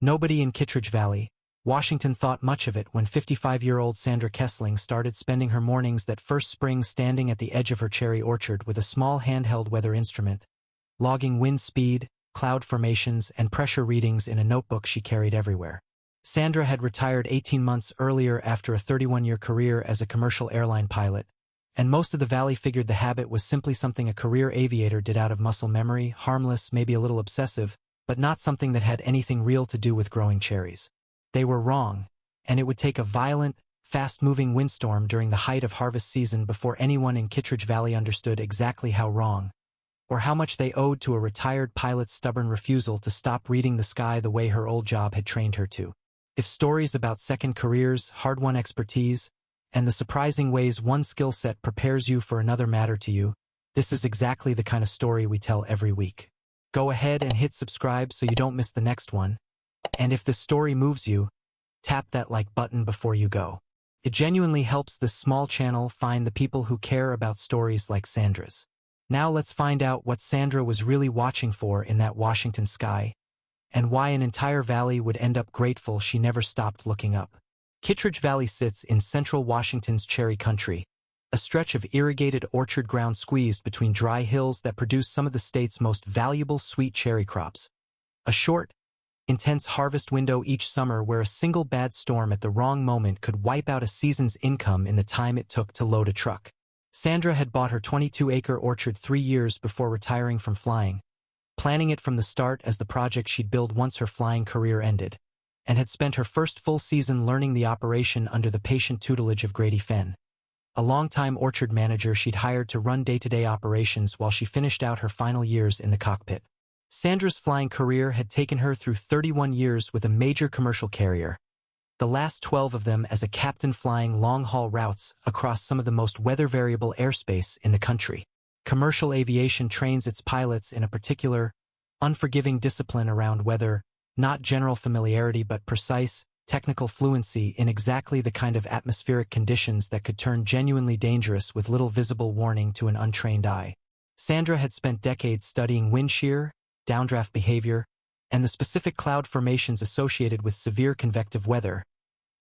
Nobody in Kittredge Valley, Washington thought much of it when 55-year-old Sandra Kessling started spending her mornings that first spring standing at the edge of her cherry orchard with a small handheld weather instrument, logging wind speed, cloud formations, and pressure readings in a notebook she carried everywhere. Sandra had retired 18 months earlier after a 31-year career as a commercial airline pilot, and most of the valley figured the habit was simply something a career aviator did out of muscle memory, harmless, maybe a little obsessive, but not something that had anything real to do with growing cherries. They were wrong, and it would take a violent, fast-moving windstorm during the height of harvest season before anyone in Kittredge Valley understood exactly how wrong, or how much they owed to a retired pilot's stubborn refusal to stop reading the sky the way her old job had trained her to. If stories about second careers, hard-won expertise, and the surprising ways one skill set prepares you for another matter to you, this is exactly the kind of story we tell every week. Go ahead and hit subscribe so you don't miss the next one. And if this story moves you, tap that like button before you go. It genuinely helps this small channel find the people who care about stories like Sandra's. Now let's find out what Sandra was really watching for in that Washington sky, and why an entire valley would end up grateful she never stopped looking up. Kittredge Valley sits in central Washington's cherry country, a stretch of irrigated orchard ground squeezed between dry hills that produce some of the state's most valuable sweet cherry crops. A short, intense harvest window each summer where a single bad storm at the wrong moment could wipe out a season's income in the time it took to load a truck. Sandra had bought her 22-acre orchard 3 years before retiring from flying, planning it from the start as the project she'd build once her flying career ended, and had spent her first full season learning the operation under the patient tutelage of Grady Fenn, a longtime orchard manager she'd hired to run day-to-day operations while she finished out her final years in the cockpit. Sandra's flying career had taken her through 31 years with a major commercial carrier, the last 12 of them as a captain flying long-haul routes across some of the most weather-variable airspace in the country. Commercial aviation trains its pilots in a particular, unforgiving discipline around weather, not general familiarity but precise, technical fluency in exactly the kind of atmospheric conditions that could turn genuinely dangerous with little visible warning to an untrained eye. Sandra had spent decades studying wind shear, downdraft behavior, and the specific cloud formations associated with severe convective weather,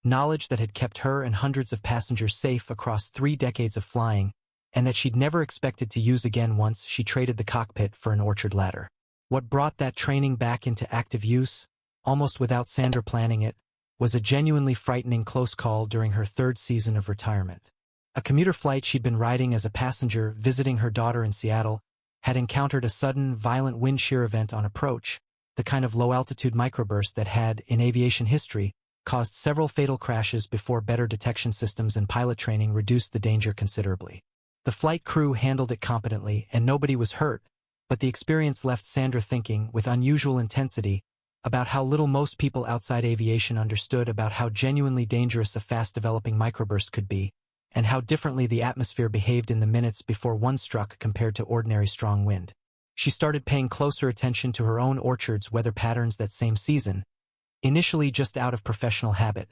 knowledge that had kept her and hundreds of passengers safe across 3 decades of flying, and that she'd never expected to use again once she traded the cockpit for an orchard ladder. What brought that training back into active use, almost without Sandra planning it, was a genuinely frightening close call during her 3rd season of retirement. A commuter flight she'd been riding as a passenger visiting her daughter in Seattle had encountered a sudden, violent wind shear event on approach, the kind of low-altitude microburst that had, in aviation history, caused several fatal crashes before better detection systems and pilot training reduced the danger considerably. The flight crew handled it competently and nobody was hurt, but the experience left Sandra thinking, with unusual intensity, about how little most people outside aviation understood about how genuinely dangerous a fast-developing microburst could be, and how differently the atmosphere behaved in the minutes before one struck compared to ordinary strong wind. She started paying closer attention to her own orchard's weather patterns that same season, initially just out of professional habit,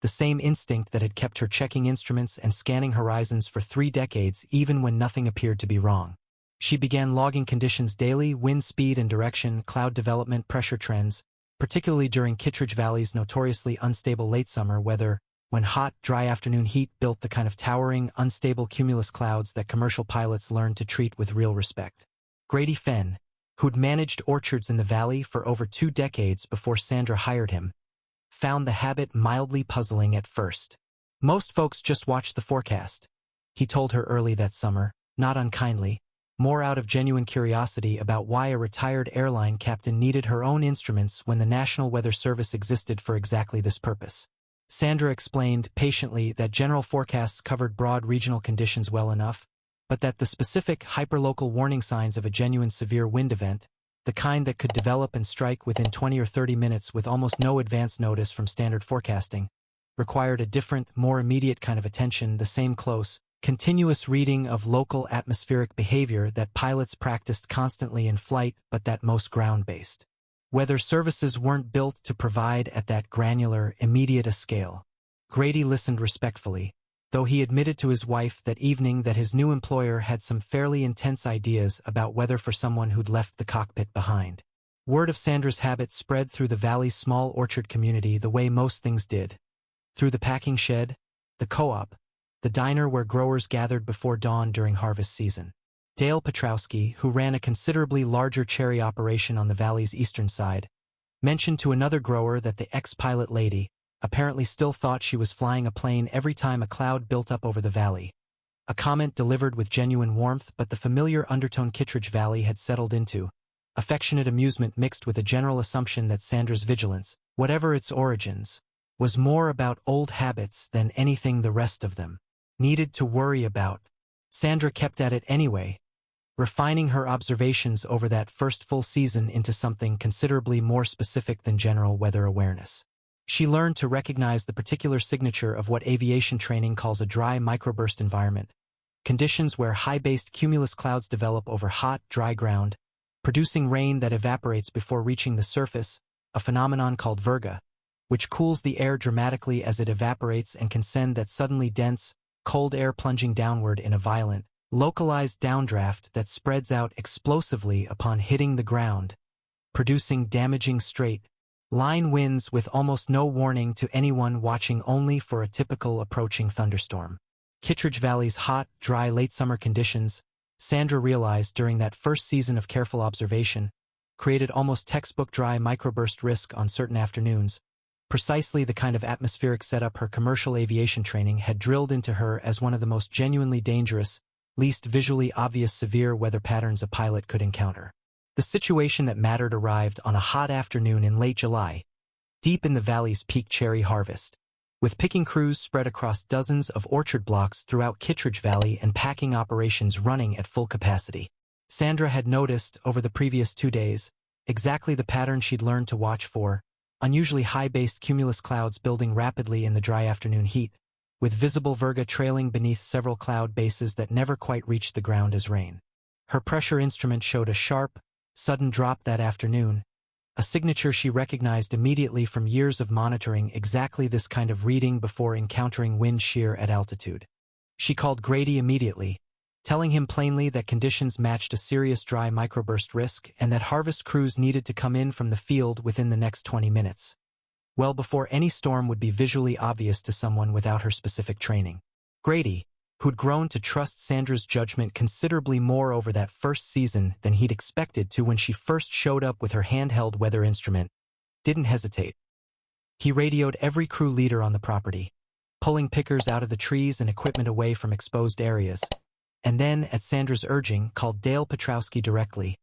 the same instinct that had kept her checking instruments and scanning horizons for 3 decades even when nothing appeared to be wrong. She began logging conditions daily, wind speed and direction, cloud development, pressure trends, particularly during Kittredge Valley's notoriously unstable late summer weather, when hot, dry afternoon heat built the kind of towering, unstable cumulus clouds that commercial pilots learned to treat with real respect. Grady Fenn, who'd managed orchards in the valley for over 2 decades before Sandra hired him, found the habit mildly puzzling at first. Most folks just watch the forecast, he told her early that summer, not unkindly, more out of genuine curiosity about why a retired airline captain needed her own instruments when the National Weather Service existed for exactly this purpose. Sandra explained patiently that general forecasts covered broad regional conditions well enough, but that the specific hyperlocal warning signs of a genuine severe wind event, the kind that could develop and strike within 20 or 30 minutes with almost no advance notice from standard forecasting, required a different, more immediate kind of attention, the same close, continuous reading of local atmospheric behavior that pilots practiced constantly in flight but that most ground-based weather services weren't built to provide at that granular, immediate a scale. Grady listened respectfully, though he admitted to his wife that evening that his new employer had some fairly intense ideas about weather for someone who'd left the cockpit behind. Word of Sandra's habit spread through the valley's small orchard community the way most things did. Through the packing shed, the co-op, the diner where growers gathered before dawn during harvest season. Dale Petrowski, who ran a considerably larger cherry operation on the valley's eastern side, mentioned to another grower that the ex-pilot lady apparently still thought she was flying a plane every time a cloud built up over the valley. A comment delivered with genuine warmth, but the familiar undertone Kittredge Valley had settled into. Affectionate amusement mixed with a general assumption that Sandra's vigilance, whatever its origins, was more about old habits than anything the rest of them needed to worry about. Sandra kept at it anyway, refining her observations over that first full season into something considerably more specific than general weather awareness. She learned to recognize the particular signature of what aviation training calls a dry microburst environment, conditions where high-based cumulus clouds develop over hot, dry ground, producing rain that evaporates before reaching the surface, a phenomenon called virga, which cools the air dramatically as it evaporates and can send that suddenly dense, cold air plunging downward in a violent, localized downdraft that spreads out explosively upon hitting the ground, producing damaging straight-line winds with almost no warning to anyone watching only for a typical approaching thunderstorm. Kittredge Valley's hot, dry late summer conditions, Sandra realized during that first season of careful observation, created almost textbook dry microburst risk on certain afternoons, precisely the kind of atmospheric setup her commercial aviation training had drilled into her as one of the most genuinely dangerous, least visually obvious severe weather patterns a pilot could encounter. The situation that mattered arrived on a hot afternoon in late July, deep in the valley's peak cherry harvest, with picking crews spread across dozens of orchard blocks throughout Kittredge Valley and packing operations running at full capacity. Sandra had noticed, over the previous 2 days, exactly the pattern she'd learned to watch for: unusually high-based cumulus clouds building rapidly in the dry afternoon heat, with visible virga trailing beneath several cloud bases that never quite reached the ground as rain. Her pressure instrument showed a sharp, sudden drop that afternoon, a signature she recognized immediately from years of monitoring exactly this kind of reading before encountering wind shear at altitude. She called Grady immediately, telling him plainly that conditions matched a serious dry microburst risk and that harvest crews needed to come in from the field within the next 20 minutes, well before any storm would be visually obvious to someone without her specific training. Grady, who'd grown to trust Sandra's judgment considerably more over that first season than he'd expected to when she first showed up with her handheld weather instrument, didn't hesitate. He radioed every crew leader on the property, pulling pickers out of the trees and equipment away from exposed areas, and then, at Sandra's urging, called Dale Petrowski directly,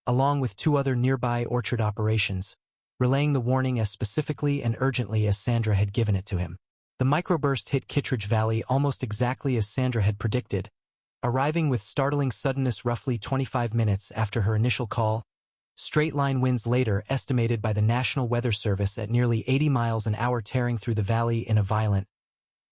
along with 2 other nearby orchard operations, relaying the warning as specifically and urgently as Sandra had given it to him. The microburst hit Kittredge Valley almost exactly as Sandra had predicted, arriving with startling suddenness roughly 25 minutes after her initial call, straight-line winds later estimated by the National Weather Service at nearly 80 miles an hour tearing through the valley in a violent,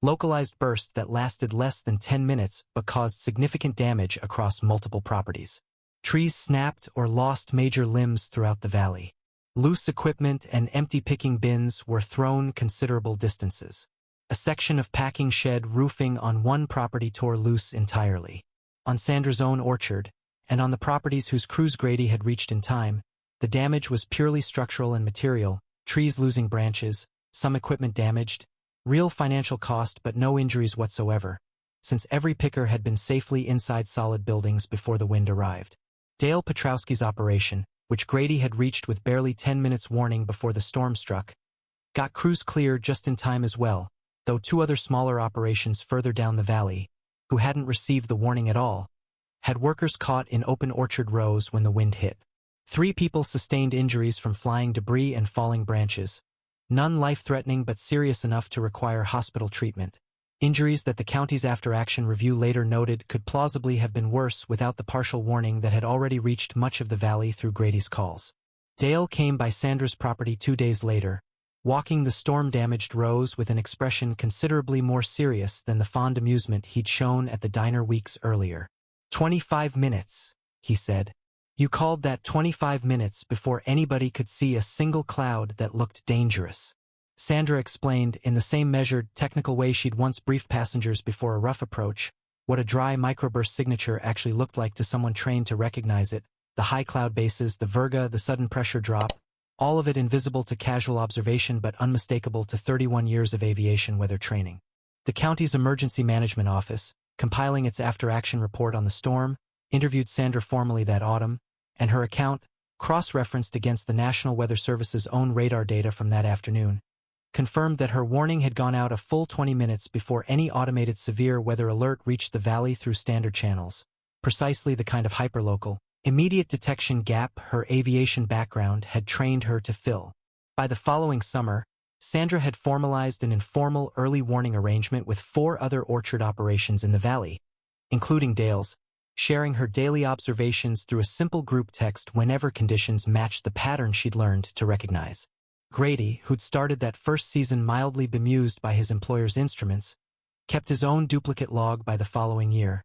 localized burst that lasted less than 10 minutes but caused significant damage across multiple properties. Trees snapped or lost major limbs throughout the valley. Loose equipment and empty picking bins were thrown considerable distances. A section of packing shed roofing on one property tore loose entirely. On Sandra's own orchard, and on the properties whose crews Grady had reached in time, the damage was purely structural and material, trees losing branches, some equipment damaged, real financial cost but no injuries whatsoever, since every picker had been safely inside solid buildings before the wind arrived. Dale Petrowski's operation, which Grady had reached with barely 10 minutes warning before the storm struck, got crews clear just in time as well, though 2 other smaller operations further down the valley, who hadn't received the warning at all, had workers caught in open orchard rows when the wind hit. 3 people sustained injuries from flying debris and falling branches, none life-threatening but serious enough to require hospital treatment. Injuries that the county's after-action review later noted could plausibly have been worse without the partial warning that had already reached much of the valley through Grady's calls. Dale came by Sandra's property 2 days later, walking the storm-damaged rows with an expression considerably more serious than the fond amusement he'd shown at the diner weeks earlier. 25 minutes, he said. You called that 25 minutes before anybody could see a single cloud that looked dangerous. Sandra explained, in the same measured, technical way she'd once briefed passengers before a rough approach, what a dry microburst signature actually looked like to someone trained to recognize it, the high cloud bases, the virga, the sudden pressure drop, all of it invisible to casual observation but unmistakable to 31 years of aviation weather training. The county's emergency management office, compiling its after-action report on the storm, interviewed Sandra formally that autumn, and her account, cross-referenced against the National Weather Service's own radar data from that afternoon, confirmed that her warning had gone out a full 20 minutes before any automated severe weather alert reached the valley through standard channels, precisely the kind of hyperlocal, immediate detection gap her aviation background had trained her to fill. By the following summer, Sandra had formalized an informal early warning arrangement with 4 other orchard operations in the valley, including Dale's, sharing her daily observations through a simple group text whenever conditions matched the pattern she'd learned to recognize. Grady, who'd started that first season mildly bemused by his employer's instruments, kept his own duplicate log by the following year,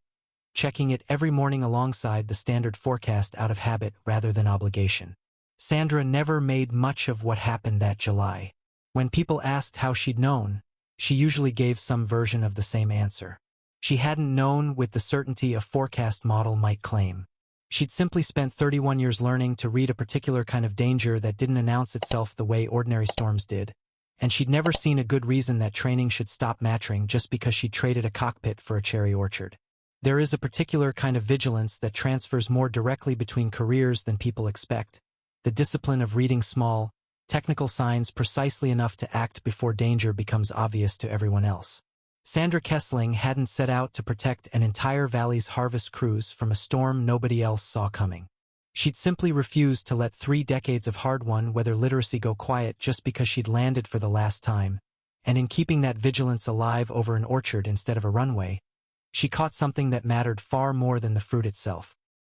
checking it every morning alongside the standard forecast out of habit rather than obligation. Sandra never made much of what happened that July. When people asked how she'd known, she usually gave some version of the same answer. She hadn't known with the certainty a forecast model might claim. She'd simply spent 31 years learning to read a particular kind of danger that didn't announce itself the way ordinary storms did, and she'd never seen a good reason that training should stop mattering just because she'd traded a cockpit for a cherry orchard. There is a particular kind of vigilance that transfers more directly between careers than people expect, the discipline of reading small, technical signs precisely enough to act before danger becomes obvious to everyone else. Sandra Kessling hadn't set out to protect an entire valley's harvest crews from a storm nobody else saw coming. She'd simply refused to let 3 decades of hard-won weather literacy go quiet just because she'd landed for the last time, and in keeping that vigilance alive over an orchard instead of a runway, she caught something that mattered far more than the fruit itself.